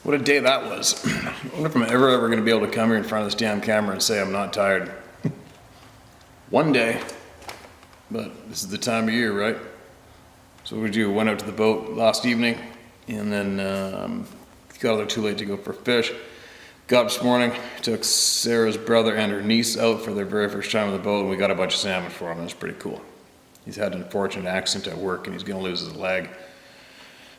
What a day that was. I wonder if I'm ever going to be able to come here in front of this damn camera and say I'm not tired. One day. But this is the time of year, right? So what we do, went out to the boat last evening and then got there too late to go for fish. Got up this morning, took Sarah's brother and her niece out for their very first time on the boat, and we got a bunch of salmon for him. That's pretty cool. He's had an unfortunate accident at work and he's going to lose his leg.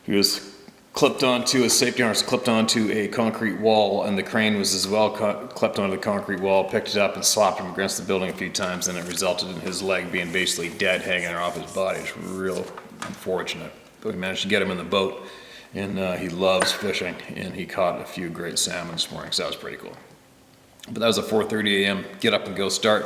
He was clipped onto, his safety harness clipped onto a concrete wall, and the crane was as well clipped onto the concrete wall, picked it up and slapped him against the building a few times, and it resulted in his leg being basically dead, hanging off his body. It's real unfortunate. But we managed to get him in the boat, and he loves fishing, and he caught a few great salmon this morning, so that was pretty cool. But that was a 4:30 a.m. get up and go start.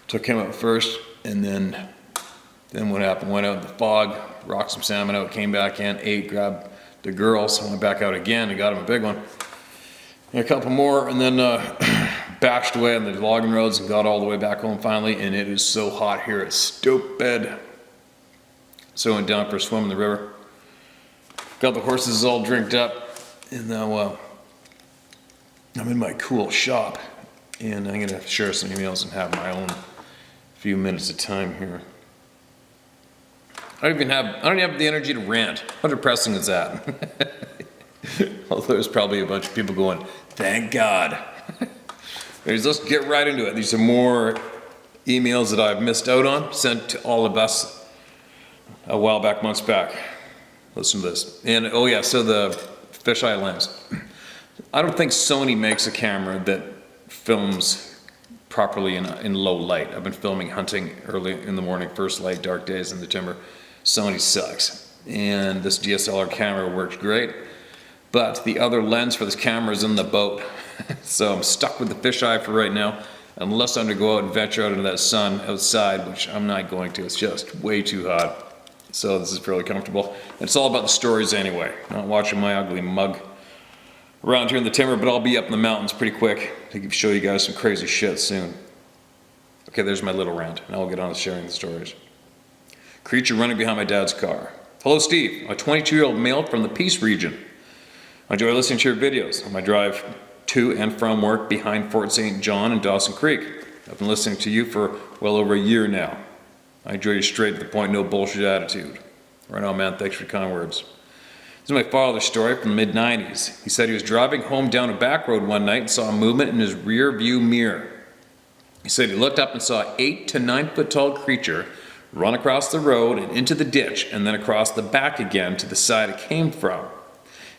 Took him out first, and then what happened, went out in the fog, rocked some salmon out, came back in, ate, grabbed the girls, went back out again and got him a big one. And a couple more, and then bashed away on the logging roads and got all the way back home finally, and it is so hot here, it's stupid. So I went down for a swim in the river. Got the horses all drinked up, and now I'm in my cool shop, and I'm gonna share some emails and have my own few minutes of time here. I don't even have the energy to rant. How depressing is that? Although there's probably a bunch of people going, thank God. Anyways, let's get right into it. These are more emails that I've missed out on, sent to all of us a while back, months back. Listen to this. And oh yeah, so the fisheye lens. I don't think Sony makes a camera that films properly in low light. I've been filming hunting early in the morning, first light, dark days in the timber. Sony sucks. And this DSLR camera works great, but the other lens for this camera is in the boat. So I'm stuck with the fisheye for right now, unless I'm gonna go out and venture out into that sun outside, which I'm not going to. It's just way too hot. So this is fairly comfortable. It's all about the stories anyway. Not watching my ugly mug around here in the timber, but I'll be up in the mountains pretty quick to show you guys some crazy shit soon. Okay, there's my little rant. Now we'll get on to sharing the stories. Creature running behind my dad's car. Hello, Steve. I'm a 22-year-old male from the Peace region. I enjoy listening to your videos on my drive to and from work behind Fort St. John and Dawson Creek. I've been listening to you for well over a year now. I enjoy your straight to the point, no bullshit attitude. Right on, man. Thanks for your kind words. This is my father's story from the mid-90s. He said he was driving home down a back road one night and saw a movement in his rear view mirror. He said he looked up and saw an 8 to 9 foot tall creature run across the road and into the ditch and then across the back again to the side it came from.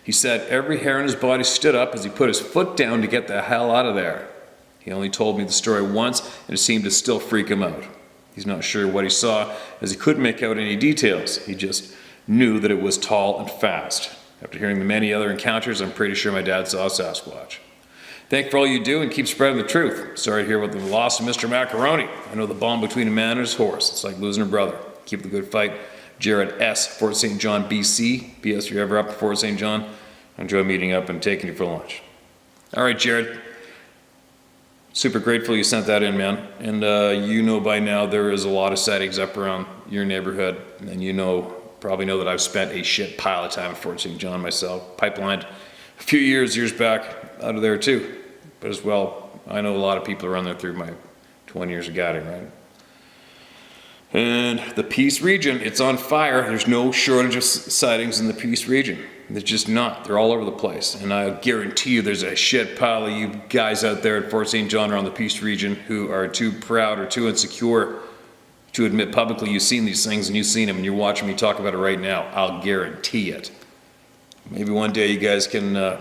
He said every hair on his body stood up as he put his foot down to get the hell out of there. He only told me the story once and it seemed to still freak him out. He's not sure what he saw as he couldn't make out any details. He just knew that it was tall and fast. After hearing the many other encounters, I'm pretty sure my dad saw a Sasquatch. Thank you for all you do and keep spreading the truth. Sorry to hear about the loss of Mr. Macaroni. I know the bond between a man and his horse. It's like losing a brother. Keep the good fight. Jared S., Fort St. John, BC. P.S. if you're ever up at Fort St. John, I enjoy meeting up and taking you for lunch. All right, Jared. Super grateful you sent that in, man. And you know by now there is a lot of sightings up around your neighborhood. And you probably know that I've spent a shit pile of time at Fort St. John myself. Pipelined a few years back out of there too. But as well, I know a lot of people around there through my 20 years of guiding, right? And the Peace region, it's on fire. There's no shortage of sightings in the Peace region. There's just not. They're all over the place. And I guarantee you there's a shit pile of you guys out there at Fort St. John around the Peace region who are too proud or too insecure to admit publicly you've seen these things and you've seen them and you're watching me talk about it right now. I'll guarantee it. Maybe one day you guys can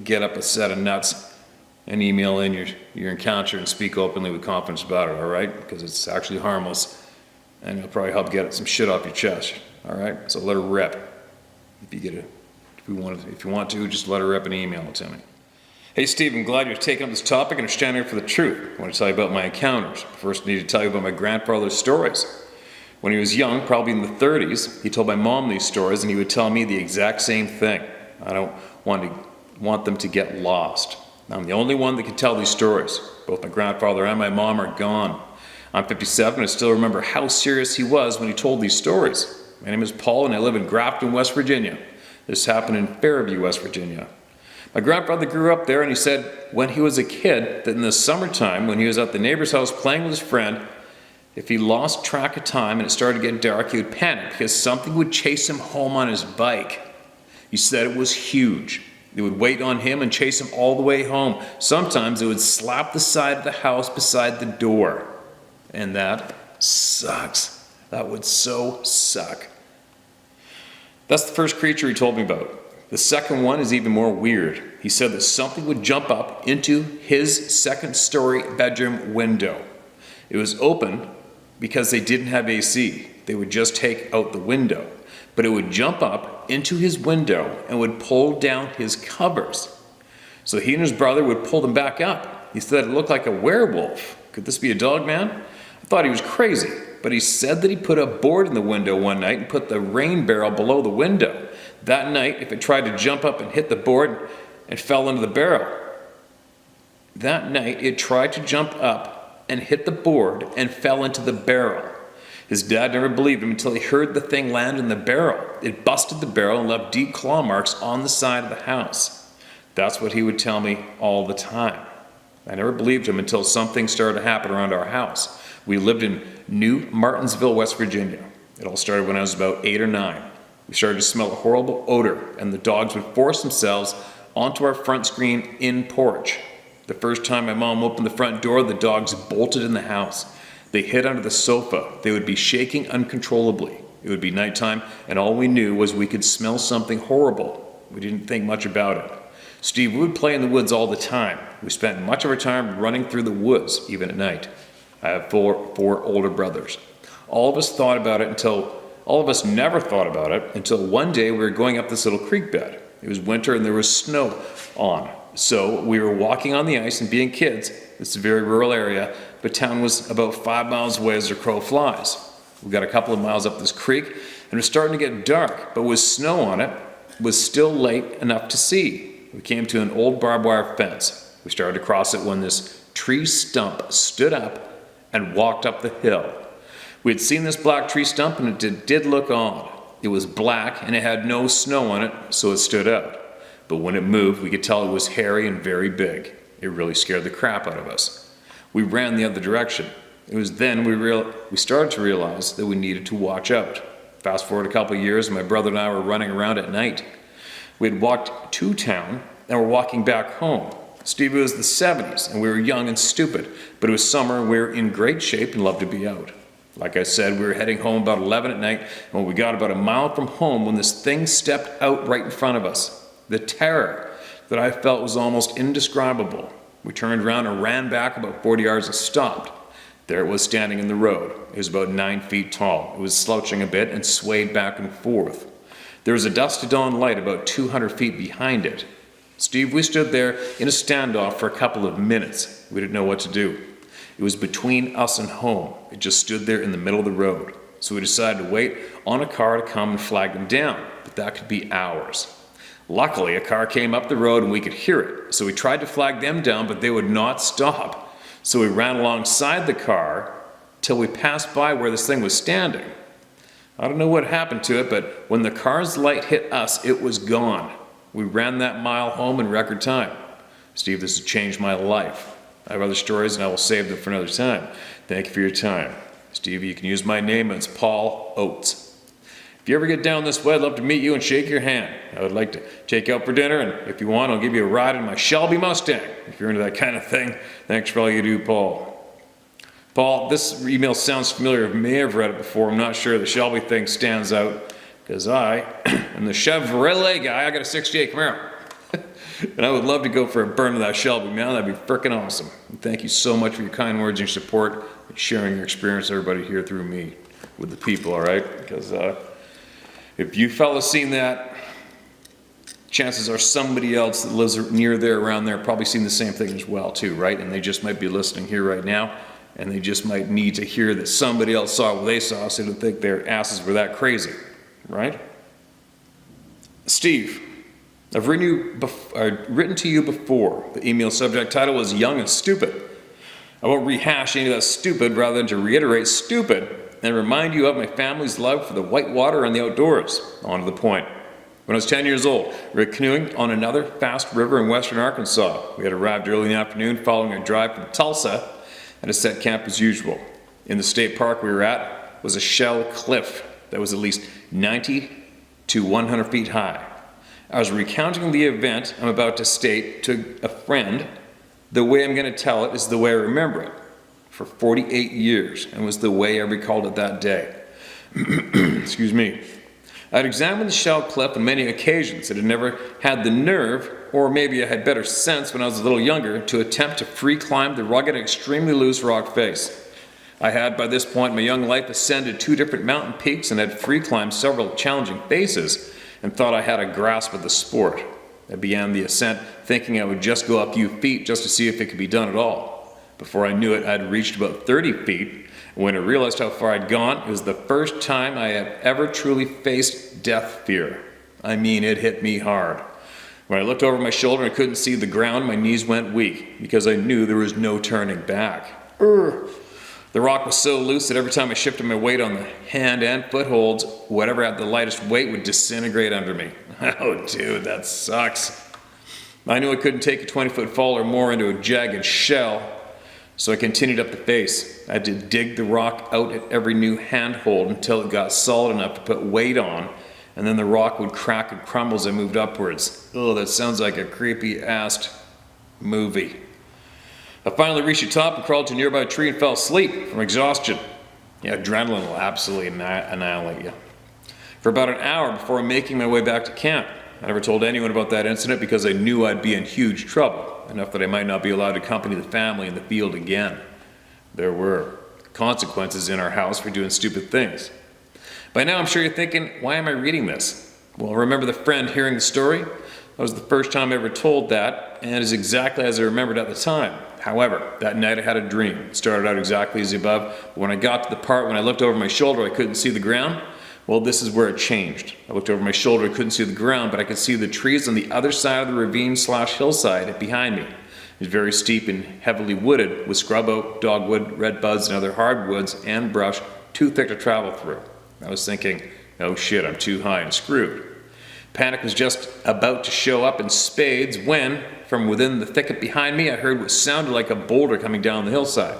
get up a set of nuts and email in your encounter and speak openly with confidence about it, all right? Because it's actually harmless and it'll probably help get some shit off your chest, all right? So let her rip. If you want to, just let her rip and email it to me. Hey Steve, I'm glad you're taking up this topic and are standing up for the truth. I want to tell you about my encounters. First, I need to tell you about my grandfather's stories. When he was young, probably in the 30s, he told my mom these stories and he would tell me the exact same thing. I don't want them to get lost. I'm the only one that can tell these stories. Both my grandfather and my mom are gone. I'm 57 and I still remember how serious he was when he told these stories. My name is Paul and I live in Grafton, West Virginia. This happened in Fairview, West Virginia. My grandfather grew up there, and he said when he was a kid that in the summertime, when he was at the neighbor's house playing with his friend, if he lost track of time and it started to get dark, he would panic because something would chase him home on his bike. He said it was huge. It would wait on him and chase him all the way home. Sometimes it would slap the side of the house beside the door. And that sucks. That would so suck. That's the first creature he told me about. The second one is even more weird. He said that something would jump up into his second-story bedroom window. It was open because they didn't have AC. They would just take out the window. But it would jump up into his window and would pull down his covers. So he and his brother would pull them back up. He said it looked like a werewolf. Could this be a dog man? I thought he was crazy, but he said that he put a board in the window one night and put the rain barrel below the window. That night, if it tried to jump up and hit the board and fell into the barrel. That night, it tried to jump up and hit the board and fell into the barrel. His dad never believed him until he heard the thing land in the barrel. It busted the barrel and left deep claw marks on the side of the house. That's what he would tell me all the time. I never believed him until something started to happen around our house. We lived in New Martinsville, West Virginia. It all started when I was about 8 or 9. We started to smell a horrible odor, and the dogs would force themselves onto our front screen in porch. The first time my mom opened the front door, the dogs bolted in the house. They hid under the sofa. They would be shaking uncontrollably. It would be nighttime, and all we knew was we could smell something horrible. We didn't think much about it. Steve would play in the woods all the time. We spent much of our time running through the woods, even at night. I have four older brothers. All of us never thought about it until one day we were going up this little creek bed. It was winter and there was snow on. So we were walking on the ice and being kids. It's a very rural area, but town was about 5 miles away as the crow flies. We got a couple of miles up this creek and it was starting to get dark, but with snow on it, it was still late enough to see. We came to an old barbed wire fence. We started to cross it when this tree stump stood up and walked up the hill. We had seen this black tree stump and it did look odd. It was black and it had no snow on it, so it stood out. But when it moved, we could tell it was hairy and very big. It really scared the crap out of us. We ran the other direction. It was then we started to realize that we needed to watch out. Fast forward a couple of years, and my brother and I were running around at night. We had walked to town and were walking back home. Steve was the 70s, and we were young and stupid, but it was summer and we were in great shape and loved to be out. Like I said, we were heading home about 11 at night, and when we got about a mile from home, when this thing stepped out right in front of us, the terror that I felt was almost indescribable. We turned around and ran back about 40 yards and stopped. There it was standing in the road. It was about 9 feet tall. It was slouching a bit and swayed back and forth. There was a dusk to dawn light about 200 feet behind it. Steve, we stood there in a standoff for a couple of minutes. We didn't know what to do. It was between us and home. It just stood there in the middle of the road. So we decided to wait on a car to come and flag them down, but that could be hours. Luckily, a car came up the road and we could hear it. So we tried to flag them down, but they would not stop. So we ran alongside the car till we passed by where this thing was standing. I don't know what happened to it, but when the car's light hit us, it was gone. We ran that mile home in record time. Steve, this has changed my life. I have other stories and I will save them for another time. Thank you for your time. Steve, you can use my name. It's Paul Oates. If you ever get down this way, I'd love to meet you and shake your hand. I would like to take you out for dinner, and if you want, I'll give you a ride in my Shelby Mustang. If you're into that kind of thing, thanks for all you do, Paul. Paul, this email sounds familiar. I may have read it before. I'm not sure. The Shelby thing stands out because I am the Chevrolet guy. I got a 68 Camaro. And I would love to go for a burn of that Shelby, man. That'd be freaking awesome. And thank you so much for your kind words and your support and sharing your experience, everybody here through me with the people, all right? Because if you fellas seen that, chances are somebody else that lives near there, around there, probably seen the same thing as well, too, right? And they just might be listening here right now, and they just might need to hear that somebody else saw what they saw, so they don't think their asses were that crazy, right? Steve, I've written to you before. The email subject title was Young and Stupid. I won't rehash any of that stupid rather than to reiterate stupid and remind you of my family's love for the white water and the outdoors. On to the point. When I was 10 years old, we were canoeing on another fast river in western Arkansas. We had arrived early in the afternoon following a drive from Tulsa and a set camp as usual. In the state park we were at was a shell cliff that was at least 90 to 100 feet high. I was recounting the event I'm about to state to a friend. The way I'm going to tell it is the way I remember it for 48 years, and was the way I recalled it that day. Excuse me. I'd examined the shell cliff on many occasions. I had never had the nerve, or maybe I had better sense when I was a little younger, to attempt to free climb the rugged, extremely loose rock face. I had, by this point in my young life, ascended 2 different mountain peaks and had free climbed several challenging faces, and thought I had a grasp of the sport. I began the ascent thinking I would just go a few feet just to see if it could be done at all. Before I knew it, I'd reached about 30 feet. When I realized how far I'd gone, it was the first time I had ever truly faced death fear. I mean, it hit me hard. When I looked over my shoulder and I couldn't see the ground, my knees went weak because I knew there was no turning back. The rock was so loose that every time I shifted my weight on the hand and footholds, whatever had the lightest weight would disintegrate under me. Oh, dude, that sucks. I knew I couldn't take a 20-foot fall or more into a jagged shell, so I continued up the face. I had to dig the rock out at every new handhold until it got solid enough to put weight on, and then the rock would crack and crumble as I moved upwards. Oh, that sounds like a creepy-ass movie. I finally reached the top and crawled to a nearby tree and fell asleep from exhaustion. Yeah, adrenaline will absolutely annihilate you. For about an hour before making my way back to camp. I never told anyone about that incident because I knew I'd be in huge trouble, enough that I might not be allowed to accompany the family in the field again. There were consequences in our house for doing stupid things. By now I'm sure you're thinking, why am I reading this? Well, remember the friend hearing the story? That was the first time I ever told that, and it is exactly as I remembered at the time. However, that night I had a dream. It started out exactly as above, but when I got to the part when I looked over my shoulder I couldn't see the ground, well, this is where it changed. I looked over my shoulder, I couldn't see the ground, but I could see the trees on the other side of the ravine/hillside behind me. It was very steep and heavily wooded with scrub oak, dogwood, red buds, and other hardwoods and brush too thick to travel through. I was thinking, oh shit, I'm too high and screwed. Panic was just about to show up in spades when, from within the thicket behind me, I heard what sounded like a boulder coming down the hillside.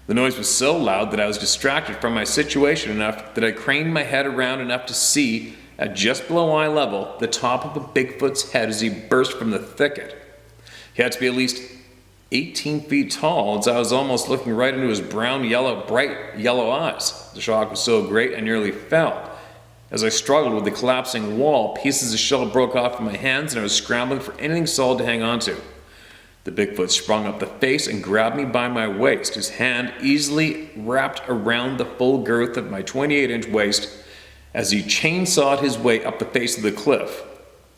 The noise was so loud that I was distracted from my situation enough that I craned my head around enough to see, at just below eye level, the top of a Bigfoot's head as he burst from the thicket. He had to be at least 18 feet tall, as I was almost looking right into his bright yellow eyes. The shock was so great I nearly fell. As I struggled with the collapsing wall, pieces of shell broke off in my hands and I was scrambling for anything solid to hang onto. The Bigfoot sprung up the face and grabbed me by my waist. His hand easily wrapped around the full girth of my 28-inch waist as he chainsawed his way up the face of the cliff.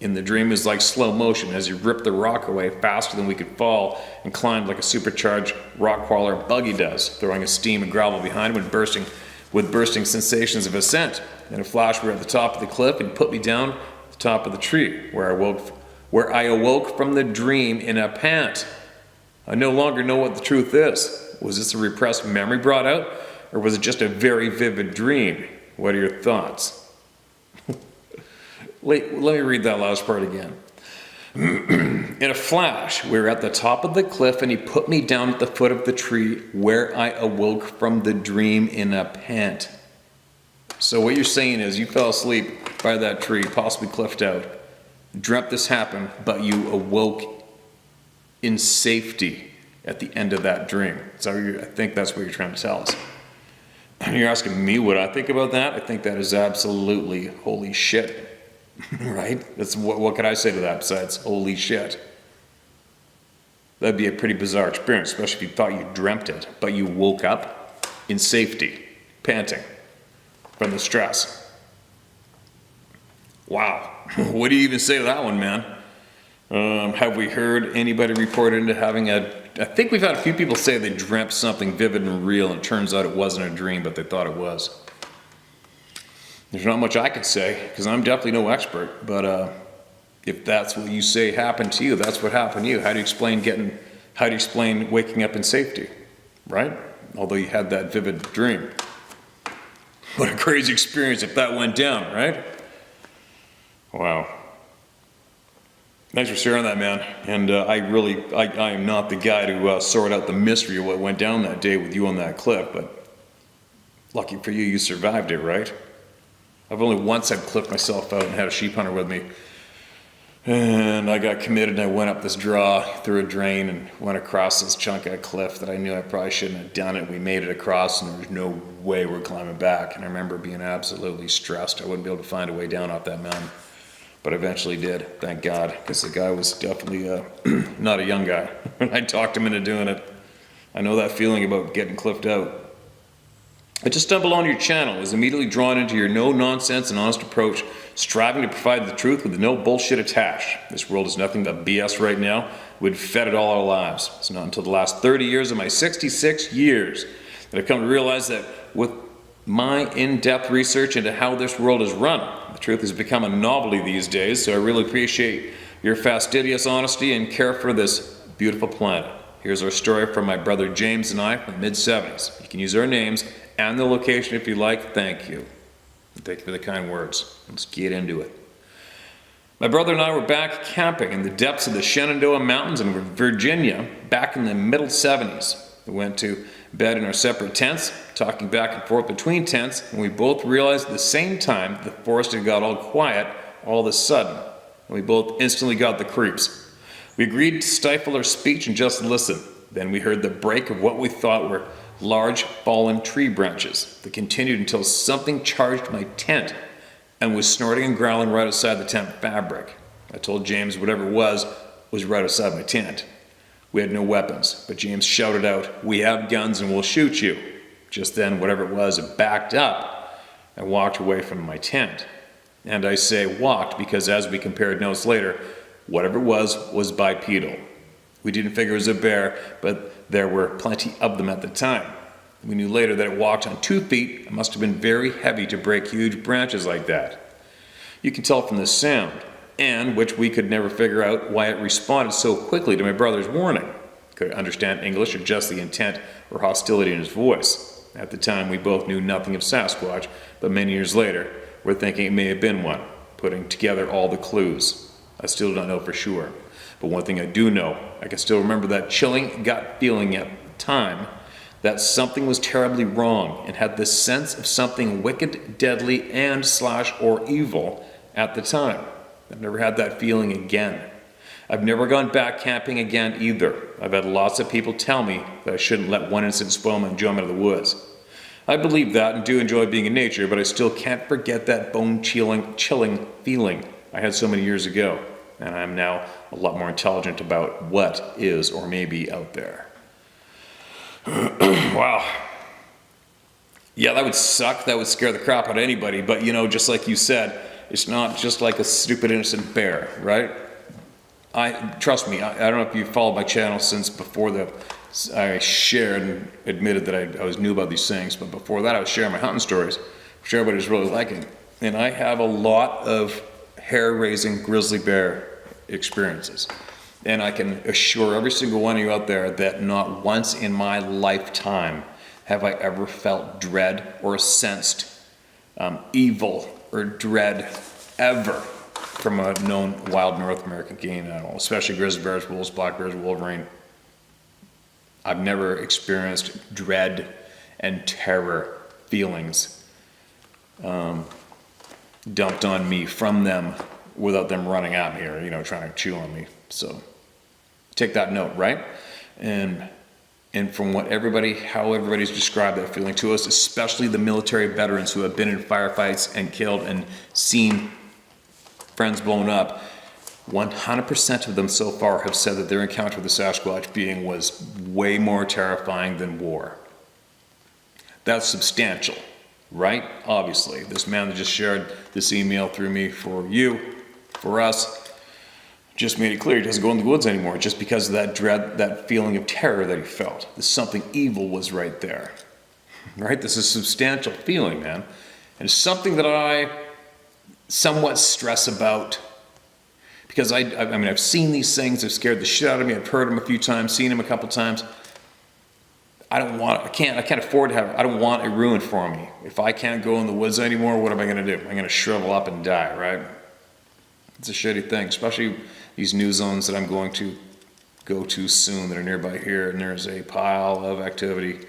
In the dream, it was like slow motion as he ripped the rock away faster than we could fall and climbed like a supercharged rock crawler buggy does, throwing a steam and gravel behind him and bursting sensations of ascent. In a flash, we were at the top of the cliff and put me down at the top of the tree, where I awoke from the dream in a pant. I no longer know what the truth is. Was this a repressed memory brought out, or was it just a very vivid dream? What are your thoughts? Let me read that last part again. In a flash, we were at the top of the cliff and he put me down at the foot of the tree where I awoke from the dream in a pant. So what you're saying is you fell asleep by that tree, possibly cliffed out, dreamt this happened, but you awoke in safety at the end of that dream. So I think that's what you're trying to tell us. You're asking me what I think about that? I think that is absolutely holy shit. Right? That's what could I say to that besides holy shit? That'd be a pretty bizarre experience, especially if you thought you dreamt it, but you woke up in safety, panting from the stress. Wow. What do you even say to that one, man? Have we heard anybody report into having I think we've had a few people say they dreamt something vivid and real, and it turns out it wasn't a dream, but they thought it was. There's not much I can say, because I'm definitely no expert, but if that's what you say happened to you, that's what happened to you. How do you explain waking up in safety, right? Although you had that vivid dream. What a crazy experience if that went down, right? Wow. Thanks for sharing that, man. And I am not the guy to sort out the mystery of what went down that day with you on that cliff, but lucky for you, you survived it, right? I've only once had clipped myself out and had a sheep hunter with me. And I got committed and I went up this draw through a drain and went across this chunk of cliff that I knew I probably shouldn't have done it. We made it across and there was no way we're climbing back. And I remember being absolutely stressed. I wouldn't be able to find a way down off that mountain. But I eventually did, thank God, because the guy was definitely not a young guy. I talked him into doing it. I know that feeling about getting cliffed out. I just stumbled onto your channel, was immediately drawn into your no-nonsense and honest approach, striving to provide the truth with no bullshit attached. This world is nothing but BS right now. We've fed it all our lives. It's not until the last 30 years of my 66 years that I've come to realize that with my in-depth research into how this world is run, the truth has become a novelty these days, so I really appreciate your fastidious honesty and care for this beautiful planet. Here's our story from my brother James and I from the mid-70s. You can use our names and the location if you like. Thank you. And thank you for the kind words. Let's get into it. My brother and I were back camping in the depths of the Shenandoah Mountains in Virginia back in the middle 70s. We went to bed in our separate tents, talking back and forth between tents, and we both realized at the same time the forest had got all quiet all of a sudden. And we both instantly got the creeps. We agreed to stifle our speech and just listen. Then we heard the break of what we thought were large fallen tree branches that continued until something charged my tent and was snorting and growling right outside the tent fabric. I told James whatever it was right outside my tent. We had no weapons, but James shouted out, "We have guns and we'll shoot you." Just then, whatever it was, it backed up and walked away from my tent. And I say walked because as we compared notes later, whatever it was bipedal. We didn't figure it was a bear, but there were plenty of them at the time. We knew later that it walked on 2 feet and must have been very heavy to break huge branches like that. You can tell from the sound, and which we could never figure out why it responded so quickly to my brother's warning. Could it understand English or just the intent or hostility in his voice? At the time, we both knew nothing of Sasquatch, but many years later, we're thinking it may have been one, putting together all the clues. I still don't know for sure. But one thing I do know, I can still remember that chilling gut feeling at the time that something was terribly wrong and had this sense of something wicked, deadly, and / or evil at the time. I've never had that feeling again. I've never gone back camping again either. I've had lots of people tell me that I shouldn't let one incident spoil my enjoyment of the woods. I believe that and do enjoy being in nature, but I still can't forget that bone-chilling feeling I had so many years ago. And I'm now a lot more intelligent about what is or may be out there. Wow. Yeah, that would suck. That would scare the crap out of anybody. But, you know, just like you said, it's not just like a stupid innocent bear, right? Trust me, I don't know if you've followed my channel since before I shared and admitted that I was new about these things. But before that, I was sharing my hunting stories, which everybody was really liking. And I have a lot of hair-raising grizzly bear experiences. And I can assure every single one of you out there that not once in my lifetime have I ever felt dread or sensed evil or dread ever from a known wild North American game animal, especially grizzly bears, wolves, black bears, wolverine. I've never experienced dread and terror feelings dumped on me from them without them running at me or, you know, trying to chew on me. So take that note, right? And from how everybody's described that feeling to us, especially the military veterans who have been in firefights and killed and seen friends blown up, 100% of them so far have said that their encounter with the Sasquatch being was way more terrifying than war. That's substantial, right? Obviously, this man that just shared this email through me for you, for us, just made it clear he doesn't go in the woods anymore just because of that dread, that feeling of terror that he felt. Something evil was right there, right? This is a substantial feeling, man. And it's something that I somewhat stress about because I mean, I've seen these things, they've scared the shit out of me, I've heard them a few times, seen them a couple times. I can't afford to I don't want it ruined for me. If I can't go in the woods anymore, what am I gonna do? I'm gonna shrivel up and die, right? It's a shitty thing, especially these new zones that I'm going to go to soon that are nearby here, and there's a pile of activity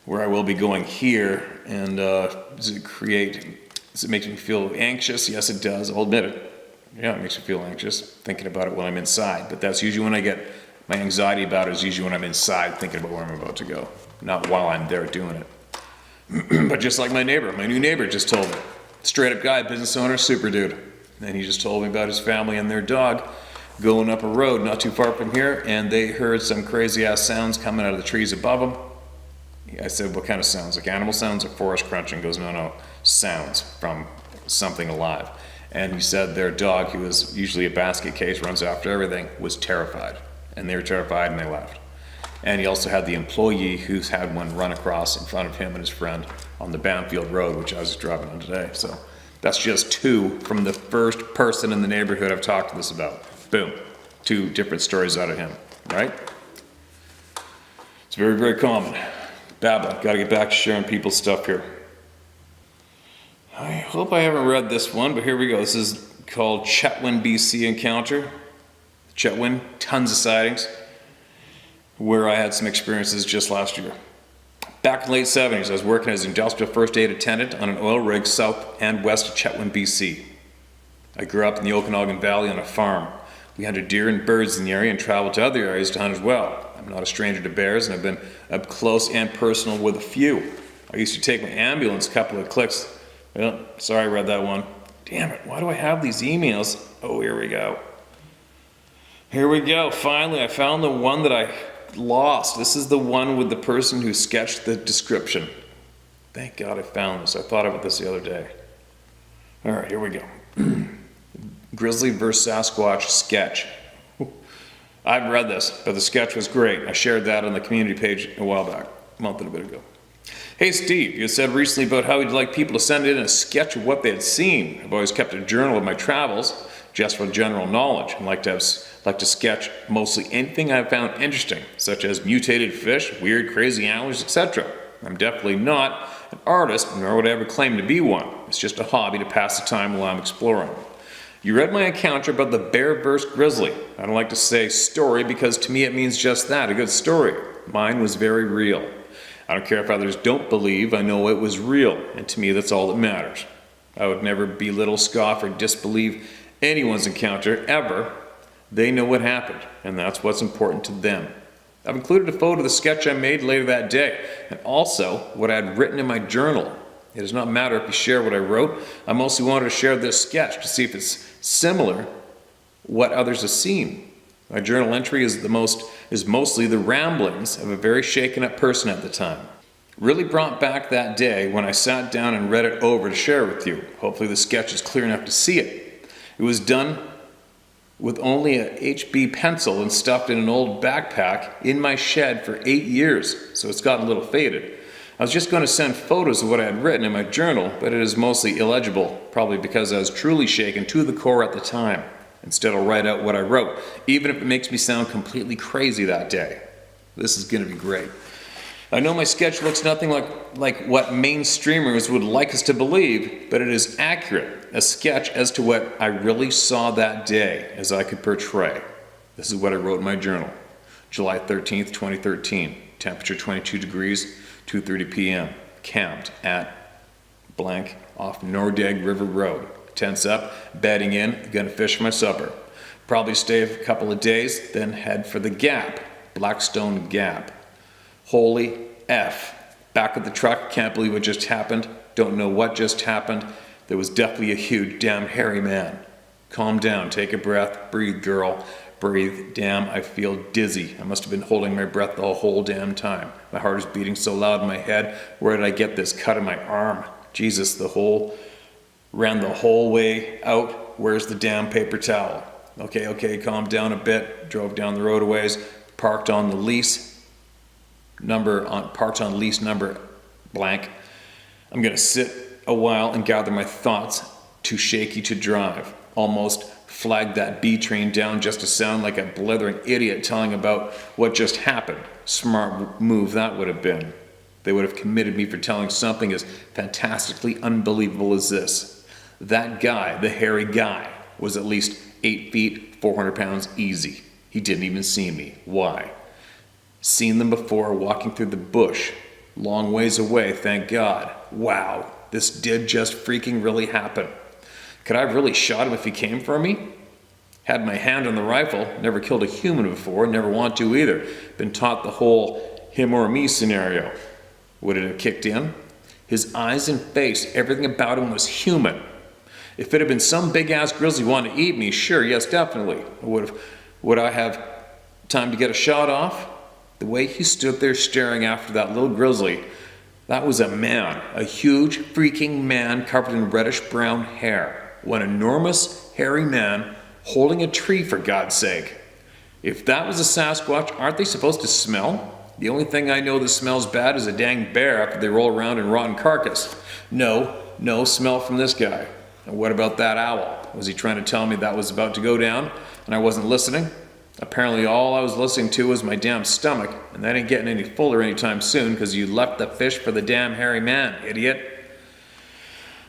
where I will be going here, and does it make me feel anxious? Yes, it does, I'll admit it. Yeah, it makes me feel anxious thinking about it when I'm inside, but that's usually when I get, my anxiety about it is usually when I'm inside thinking about where I'm about to go, not while I'm there doing it. But just like my new neighbor just told me, straight up guy, business owner, super dude. And he just told me about his family and their dog going up a road not too far from here, and they heard some crazy ass sounds coming out of the trees above them. I said, what kind of sounds? Like animal sounds or forest crunching? He goes, no, sounds from something alive. And he said their dog, who was usually a basket case, runs after everything, was terrified. And they were terrified and they left. And he also had the employee who's had one run across in front of him and his friend on the Banfield Road, which I was driving on today. So that's just 2 from the first person in the neighborhood I've talked to this about. Boom. 2 different stories out of him, right? It's very, very common. Babbling. Gotta get back to sharing people's stuff here. I hope I haven't read this one, but here we go. This is called Chetwynd, BC Encounter. Chetwynd, tons of sightings, where I had some experiences just last year. Back in the late 70s, I was working as an industrial first aid attendant on an oil rig south and west of Chetwynd, BC. I grew up in the Okanagan Valley on a farm. We hunted deer and birds in the area and traveled to other areas to hunt as well. I'm not a stranger to bears, and I've been up close and personal with a few. I used to take my ambulance a couple of clicks. Well, sorry I read that one. Damn it, why do I have these emails? Oh, here we go. Here we go, finally I found the one that I lost. This is the one with the person who sketched the description. Thank God I found this. I thought about this the other day. All right, here we go. Grizzly vs. Sasquatch sketch. I've read this, but the sketch was great. I shared that on the community page a while back, a month and a bit ago. Hey Steve, you said recently about how you'd like people to send in a sketch of what they had seen. I've always kept a journal of my travels, just for general knowledge. I like to sketch mostly anything I've found interesting, such as mutated fish, weird, crazy animals, etc. I'm definitely not an artist, nor would I ever claim to be one. It's just a hobby to pass the time while I'm exploring. You read my encounter about the bear versus grizzly. I don't like to say story because to me it means just that, a good story. Mine was very real. I don't care if others don't believe, I know it was real, and to me that's all that matters. I would never belittle, scoff, or disbelieve anyone's encounter, ever. They know what happened, and that's what's important to them. I've included a photo of the sketch I made later that day, and also what I had written in my journal. It does not matter if you share what I wrote. I mostly wanted to share this sketch to see if it's similar what others have seen. My journal entry is mostly the ramblings of a very shaken up person at the time. Really brought back that day when I sat down and read it over to share with you. Hopefully the sketch is clear enough to see it. It was done with only a HB pencil and stuffed in an old backpack in my shed for 8 years, so it's gotten a little faded. I was just going to send photos of what I had written in my journal, but it is mostly illegible, probably because I was truly shaken to the core at the time. Instead, I'll write out what I wrote, even if it makes me sound completely crazy that day. This is going to be great. I know my sketch looks nothing like what mainstreamers would like us to believe, but it is accurate, a sketch as to what I really saw that day, as I could portray. This is what I wrote in my journal. July 13th, 2013, temperature 22 degrees, 2:30 p.m., camped at blank off Nordegg River Road. Tents up, bedding in, gonna fish for my supper. Probably stay a couple of days, then head for the Gap, Blackstone Gap. Holy F. Back at the truck, can't believe what just happened. Don't know what just happened. There was definitely a huge damn hairy man. Calm down, take a breath, breathe girl, breathe. Damn, I feel dizzy. I must have been holding my breath the whole damn time. My heart is beating so loud in my head. Where did I get this cut in my arm? Jesus, ran the whole way out. Where's the damn paper towel? Okay, calm down a bit. Drove down the road a ways, parked on lease number blank. I'm gonna sit a while and gather my thoughts. Too shaky to drive. Almost flagged that B train down just to sound like a blithering idiot telling about what just happened. Smart move that would have been. They would have committed me for telling something as fantastically unbelievable as this. That guy, the hairy guy, was at least 8 feet, 400 pounds easy. He didn't even see me. Why? Seen them before walking through the bush. Long ways away, thank God. Wow, this did just freaking really happen. Could I have really shot him if he came for me? Had my hand on the rifle, never killed a human before, never want to either. Been taught the whole him or me scenario. Would it have kicked in? His eyes and face, everything about him was human. If it had been some big-ass grizzly wanting to eat me, sure, yes, definitely. Would I have time to get a shot off? The way he stood there staring after that little grizzly, that was a man, a huge freaking man covered in reddish-brown hair. One enormous, hairy man holding a tree, for God's sake. If that was a Sasquatch, aren't they supposed to smell? The only thing I know that smells bad is a dang bear after they roll around in rotten carcass. No smell from this guy. And what about that owl? Was he trying to tell me that was about to go down and I wasn't listening? Apparently all I was listening to was my damn stomach, and that ain't getting any fuller anytime soon because you left the fish for the damn hairy man, idiot.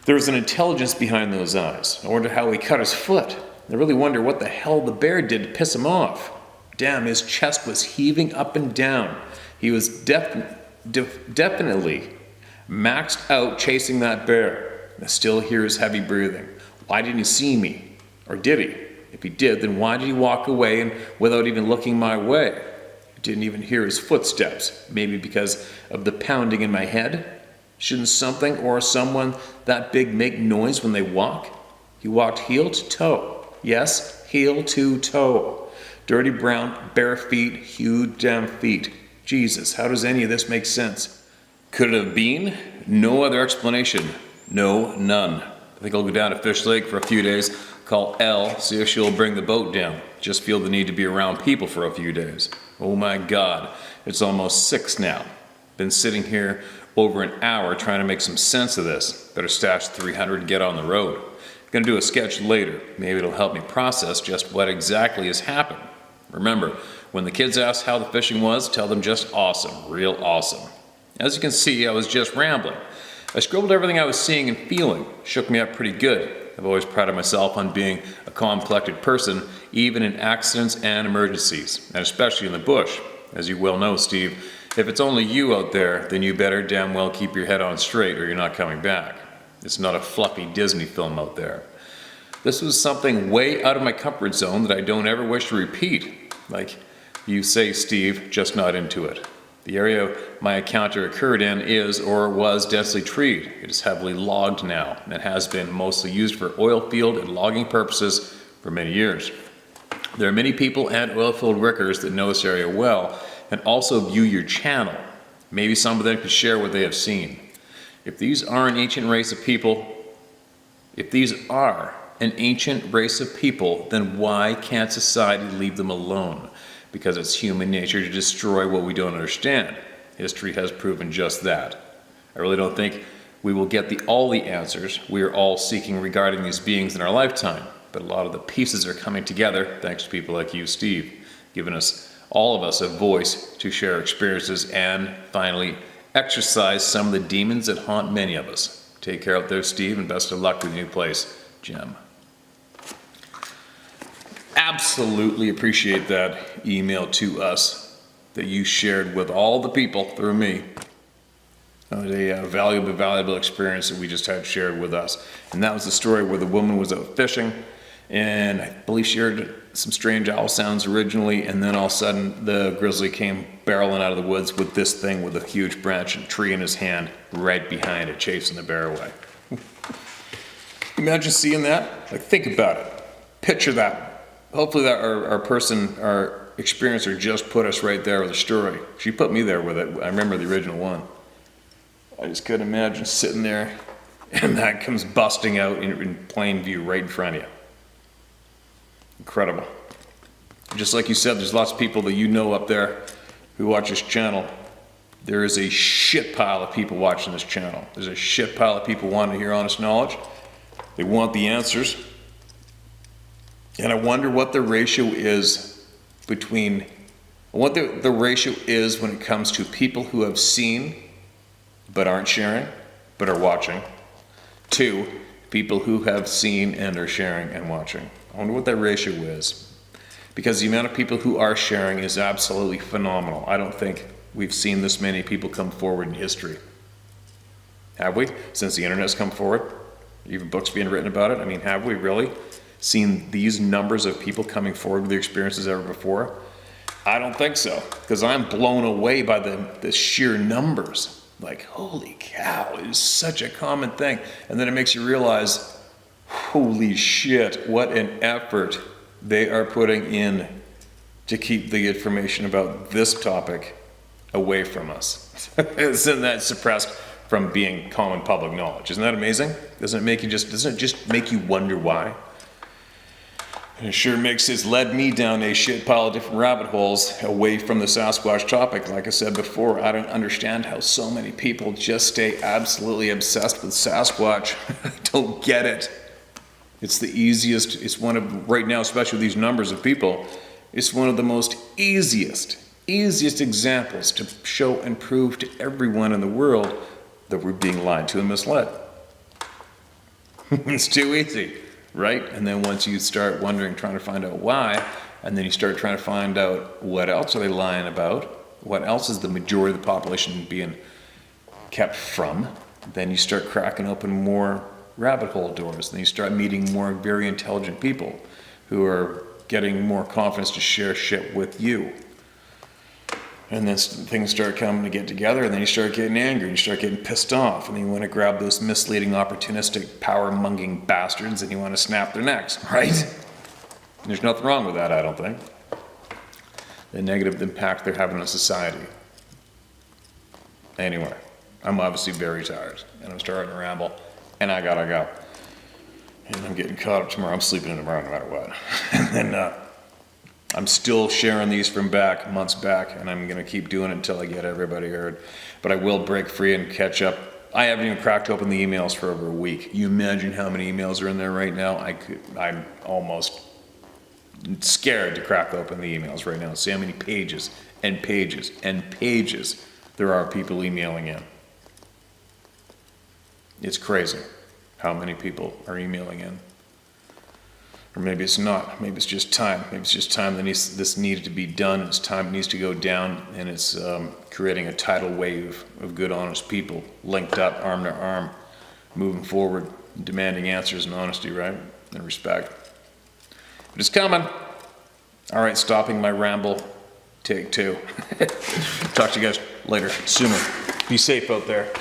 There was an intelligence behind those eyes. I wonder how he cut his foot. I really wonder what the hell the bear did to piss him off. Damn, his chest was heaving up and down. He was definitely maxed out chasing that bear. I still hear his heavy breathing. Why didn't he see me? Or did he? If he did, then why did he walk away and without even looking my way? I didn't even hear his footsteps. Maybe because of the pounding in my head? Shouldn't something or someone that big make noise when they walk? He walked heel to toe. Yes, heel to toe. Dirty brown, bare feet, huge damn feet. Jesus, how does any of this make sense? Could it have been? No other explanation. No, none. I think I'll go down to Fish Lake for a few days, call Elle, see if she'll bring the boat down. Just feel the need to be around people for a few days. Oh my God, it's almost 6 now. Been sitting here over an hour trying to make some sense of this. Better stash 300 and get on the road. Gonna do a sketch later. Maybe it'll help me process just what exactly has happened. Remember, when the kids ask how the fishing was, tell them just awesome, real awesome. As you can see, I was just rambling. I scribbled everything I was seeing and feeling. Shook me up pretty good. I've always prided myself on being a calm, collected person, even in accidents and emergencies, and especially in the bush. As you well know, Steve, if it's only you out there, then you better damn well keep your head on straight or you're not coming back. It's not a fluffy Disney film out there. This was something way out of my comfort zone that I don't ever wish to repeat. Like you say, Steve, just not into it. The area my encounter occurred in is or was densely treed. It is heavily logged now and has been mostly used for oil field and logging purposes for many years. There are many people and oil-filled rickers that know this area well and also view your channel. Maybe some of them could share what they have seen. If these are an ancient race of people, then why can't society leave them alone? Because it's human nature to destroy what we don't understand. History has proven just that. I really don't think we will get all the answers we are all seeking regarding these beings in our lifetime, but a lot of the pieces are coming together thanks to people like you, Steve, giving all of us a voice to share experiences and finally exorcise some of the demons that haunt many of us. Take care out there, Steve, and best of luck with your new place, Jim. Absolutely appreciate that email to us that you shared with all the people through me. It was a valuable experience that we just had shared with us. And that was the story where the woman was out fishing, and I believe she heard some strange owl sounds originally, and then all of a sudden the grizzly came barreling out of the woods with this thing with a huge branch and tree in his hand right behind it, chasing the bear away. Imagine seeing that? Like, think about it. Picture that. Hopefully that our experiencer just put us right there with the story. She put me there with it. I remember the original one. I just couldn't imagine sitting there and that comes busting out in plain view right in front of you. Incredible. Just like you said, there's lots of people that you know up there who watch this channel. There is a shit pile of people watching this channel. There's a shit pile of people wanting to hear honest knowledge. They want the answers. And I wonder what the ratio is between, what the ratio is when it comes to people who have seen but aren't sharing, but are watching, to people who have seen and are sharing and watching. I wonder what that ratio is. Because the amount of people who are sharing is absolutely phenomenal. I don't think we've seen this many people come forward in history. Have we? Since the internet's come forward? Even books being written about it? I mean, have we really seen these numbers of people coming forward with their experiences ever before? I don't think so, because I'm blown away by the sheer numbers. Like, holy cow, it is such a common thing. And then it makes you realize, holy shit, what an effort they are putting in to keep the information about this topic away from us. Isn't that suppressed from being common public knowledge? Isn't that amazing? Doesn't it just make you wonder why? And it sure it's led me down a shit pile of different rabbit holes away from the Sasquatch topic. Like I said before, I don't understand how so many people just stay absolutely obsessed with Sasquatch. I don't get it. It's the easiest, it's one of, right now, especially with these numbers of people, it's one of the most easiest examples to show and prove to everyone in the world that we're being lied to and misled. It's too easy. Right? And then once you start wondering, trying to find out why, and then you start trying to find out what else are they lying about, what else is the majority of the population being kept from, then you start cracking open more rabbit hole doors. Then you start meeting more very intelligent people who are getting more confidence to share shit with you. And then things start coming to get together, and then you start getting angry, and you start getting pissed off, and then you want to grab those misleading, opportunistic, power-monging bastards, and you want to snap their necks, right? And there's nothing wrong with that, I don't think. The negative impact they're having on society. Anyway, I'm obviously very tired, and I'm starting to ramble, and I gotta go. And I'm getting caught up tomorrow. I'm sleeping in tomorrow no matter what. And then, I'm still sharing these from months back, and I'm going to keep doing it until I get everybody heard. But I will break free and catch up. I haven't even cracked open the emails for over a week. You imagine how many emails are in there right now? I'm almost scared to crack open the emails right now. See how many pages and pages and pages there are people emailing in. It's crazy how many people are emailing in. Or maybe it's not. Maybe it's just time. Maybe it's just time that this needed to be done. It's time it needs to go down, and it's creating a tidal wave of good, honest people linked up, arm to arm, moving forward, demanding answers and honesty, right? And respect. But it's coming. All right, stopping my ramble. Take two. Talk to you guys later, sooner. Be safe out there.